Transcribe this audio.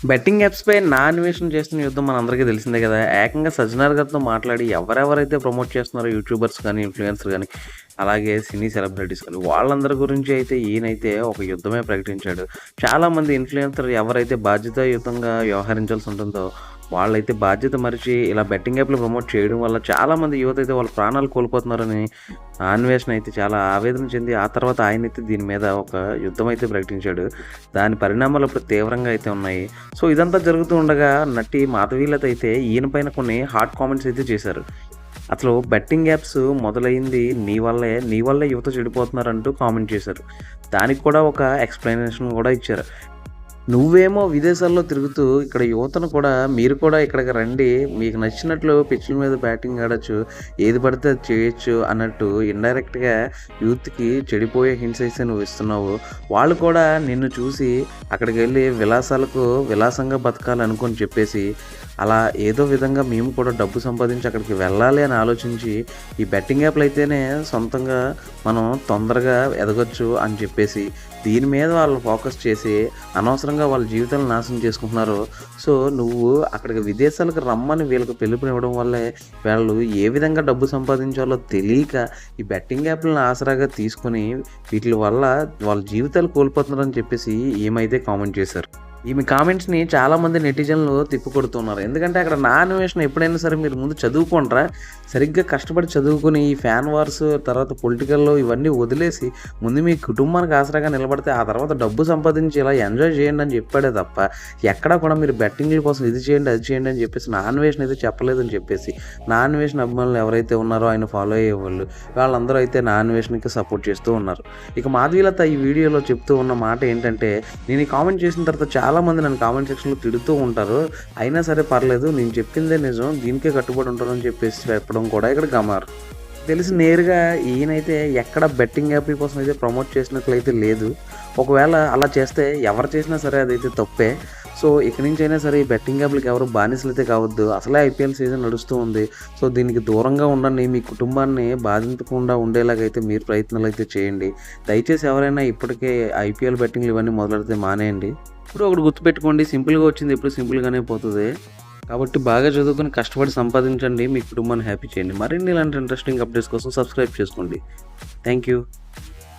Betting యాప్స్‌పై నా అన్వేషణ చేస్తున్న యుద్ధం మనందరికీ తెలిసిందే గదా! ఏకంగా సజ్జనార్ గారితో మాట్లాడి ఎవరెవరైతే ప్రమోట్ చేస్తున్నారో యూట్యూబర్స్ గానీ, ఇన్‌ఫ్లుయెన్సర్ గానీ, అలాగే సినీ సెలబ్రిటీస్ గానీ, వాళ్ళందరి గురించి అయితే ఈయనైతే ఒక యుద్ధమే ప్రకటించాడు. చాలామంది ఇన్‌ఫ్లుయెన్సర్ ఎవరైతే బాధ్యతాయుతంగా వ్యవహరించాల్సి ఉంటుందో, వాళ్ళైతే బాధ్యత మరిచి ఇలా బెట్టింగ్ యాప్‌లు ప్రమోట్ చేయడం వల్ల చాలామంది యువతైతే వాళ్ళ ప్రాణాలు కోల్పోతున్నారని అన్వేషణ అయితే చాలా ఆవేదన చెంది, ఆ తర్వాత ఆయనైతే దీని మీద ఒక యుద్ధం అయితే ప్రకటించాడు. దాని పరిణామాలు ఇప్పుడు తీవ్రంగా అయితే ఉన్నాయి. సో, ఇదంతా జరుగుతూ ఉండగా నటి మాధవీలత అయితే ఈయన పైన కొన్ని హాట్ కామెంట్స్ అయితే చేశారు. అసలు బెట్టింగ్ యాప్స్ మొదలైంది నీ వల్లే యువత చెడిపోతున్నారంటూ కామెంట్ చేశారు. దానికి కూడా ఒక ఎక్స్‌ప్లనేషన్ కూడా ఇచ్చారు. నువ్వేమో విదేశాల్లో తిరుగుతూ ఇక్కడ యువతను కూడా మీరు కూడా ఇక్కడికి రండి. మీకు నచ్చినట్లు పిచ్చుల మీద బ్యాటింగ్ ఆడొచ్చు. ఏది పడితే అది చేయొచ్చు అన్నట్టు ఇండైరెక్ట్‌గా యూత్‌కి చెడిపోయే హింట్స్ అయితే నువ్వు ఇస్తున్నావు. వాళ్ళు కూడా నిన్ను చూసి అక్కడికెళ్ళి విలాసంగా బతకాలనుకోని చెప్పేసి అలా ఏదో విధంగా మేము కూడా డబ్బు సంపాదించి అక్కడికి వెళ్ళాలి అని ఆలోచించి ఈ బెట్టింగ్ యాప్‌లు అయితేనే సొంతంగా మనం తొందరగా ఎదగొచ్చు అని చెప్పేసి దీని మీద వాళ్ళు ఫోకస్ చేసి అనవసరంగా వాళ్ళ జీవితాలను నాశనం చేసుకుంటున్నారు. సో, నువ్వు అక్కడికి విదేశాలకు రమ్మని వీళ్ళకి పిలుపునివ్వడం వల్లే వాళ్ళు ఏ విధంగా డబ్బు సంపాదించాలో తెలియక ఈ బెట్టింగ్ యాప్‌లను ఆసరాగా తీసుకొని వీటిల వల్ల వాళ్ళ జీవితాలు కోల్పోతున్నారని చెప్పేసి ఈమైతే కామెంట్ చేశారు. ఈమె కామెంట్స్‌ని చాలామంది నెటిజన్లు తిప్పికొడుతున్నారు. ఎందుకంటే అక్కడ నా అన్వేషణ ఎప్పుడైనా సరే మీరు ముందు చదువుకోండ్రా. సరిగ్గా కష్టపడి చదువుకొని ఈ ఫ్యాన్ వార్స్ తర్వాత పొలిటికల్‌లో ఇవన్నీ వదిలేసి ముందు మీ కుటుంబానికి ఆసరాగా నిలబడితే ఆ తర్వాత డబ్బు సంపాదించి ఇలా ఎంజాయ్ చేయండి అని చెప్పాడే తప్ప ఎక్కడా కూడా మీరు బెట్టింగ్‌ల కోసం ఇది చేయండి, అది చేయండి అని చెప్పేసి నా అన్వేషణ అయితే చెప్పలేదని చెప్పేసి నా అన్వేషణ అభిమానులు ఎవరైతే ఉన్నారో ఆయన ఫాలో అయ్యేవాళ్ళు వాళ్ళందరూ అయితే నా అన్వేషణకి సపోర్ట్ చేస్తూ ఉన్నారు. ఇక మాధవీలత ఈ వీడియోలో చెప్తూ ఉన్న మాట ఏంటంటే, నేను ఈ కామెంట్ చేసిన తర్వాత చాలామంది నన్ను కామెంట్ సెక్షన్‌లో తిడుతూ ఉంటారు. అయినా సరే పర్లేదు నేను చెప్పిందే నిజం. దీనికే కట్టుబడి ఉంటానని చెప్పేసి చెప్పడం కూడా ఇక్కడ గమనార్హం. తెలిసి నేరుగా ఈయనైతే ఎక్కడ బెట్టింగ్ యాప్‌ల కోసం అయితే ప్రమోట్ చేసినట్లయితే లేదు. ఒకవేళ అలా చేస్తే ఎవరు చేసినా సరే అదైతే తప్పే. సో, ఇక నుంచైనా సరే ఈ బెట్టింగ్ యాప్‌లకి ఎవరు బానిసలైతే కావద్దు. అసలే ఐపీఎల్ సీజన్ నడుస్తూ ఉంది. సో, దీనికి దూరంగా ఉండండి. మీ కుటుంబాన్ని బాధించకుండా ఉండేలాగైతే మీరు ప్రయత్నాలైతే చేయండి. దయచేసి ఎవరైనా ఇప్పటికే ఐపీఎల్ బెట్టింగ్‌లు ఇవన్నీ మొదలెడితే మానేయండి. ఎప్పుడూ ఒకటి గుర్తుపెట్టుకోండి, సింపుల్‌గా వచ్చింది ఎప్పుడు సింపుల్‌గానే పోతది. కాబట్టి బాగా చదువుకొని కష్టపడి సంపాదించండి. మీ కుటుంబాన్ని హ్యాపీ చేయండి. మరిన్ని ఇలాంటి ఇంట్రెస్టింగ్ అప్డేట్స్ కోసం సబ్స్క్రైబ్ చేసుకోండి. Thank you.